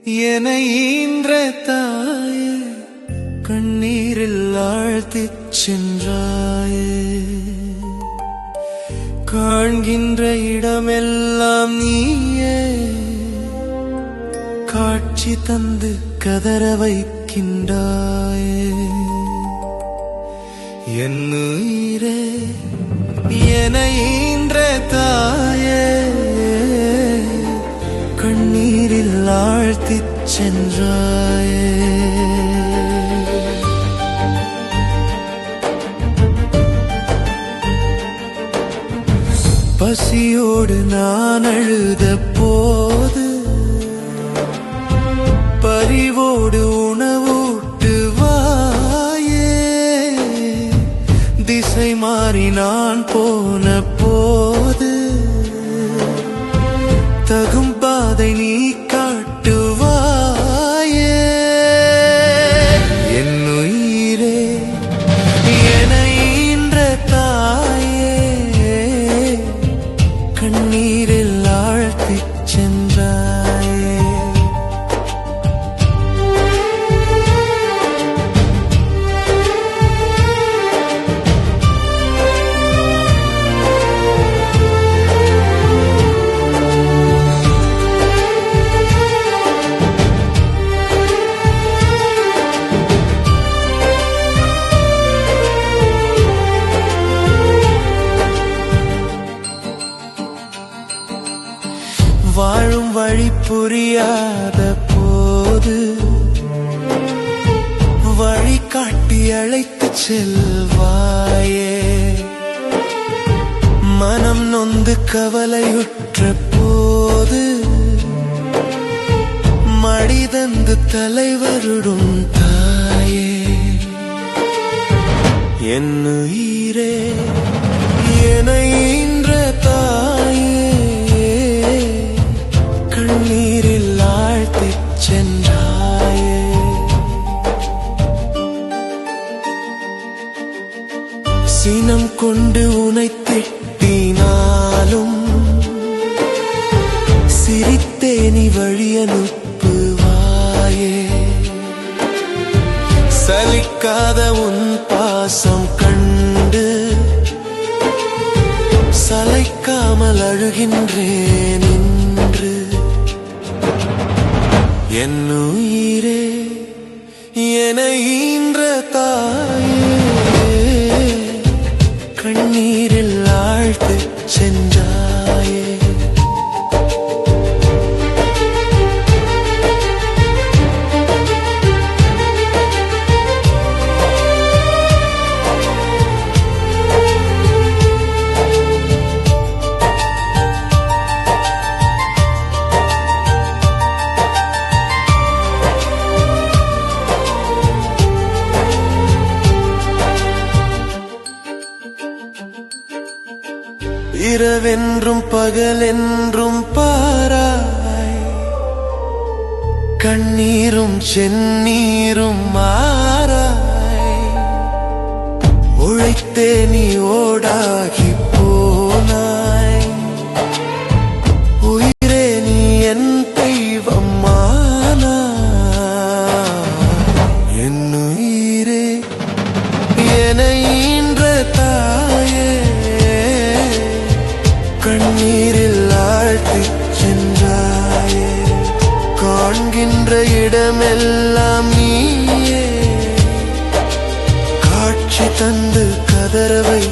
என்னை ஈன்ற தாயே, கண்ணீரில் ஆழ்த்திச் சென்றாயே. காண்கின்ற இடமெல்லாம் நீயே காட்சி தந்து கதற வைக்கின்றாயே. என் உயிரே, என்னை ஈன்ற தாயே, கண்ணீரில் ஆழ்த்திச் சென்றாயே. பசியோடு நான் அழுத போது பரிவோடு உணவூட்டுவாயே. திசை மாறி நான் போன போது தகும் பாதை நீ காட்டுவாயே. என் உயிரே, என்னை ஈன்ற தாயே, கண்ணீரில் ஆழ்த்திச் சென்றாயே. வாழும் வழி புரியாத போது வழி காட்டி அழைத்து செல்வாயே. மனம் நொந்து கவலையுற்ற போது மடிதந்து தலைவருடும் தாயே. என் உயிரே, என்னை ஈன்ற தாயே, கண்ணீரில் ஆழ்த்திச் சென்றாயே. சினம் கொண்டு உனை திட்டினாலும் சிரித்தே நீ வழி அனுப்புவாயே. சலிக்காத உன் பாசம் கண்டு சளைக்காமல் அழுகின்றேன் என்று. என் உயிரே, என்னை ஈன்ற தாயே, கண்ணீரில் ஆழ்த்திச் சென்றாயே. இரவென்றும் பகலென்றும் பாராய், கண்ணீரும் செந்நீரும் மாறாய். உழைத்தே நீ ஓடாகி போனாய், உயிரே நீ என் தெய்வமானாய். என் உயிரே, என்னை ஈன்ற தாயே, கண்ணீரில் ஆழ்த்திச் சென்றாயே. காண்கின்ற இடமெல்லாம் நீயே காட்சி தந்து கதற வை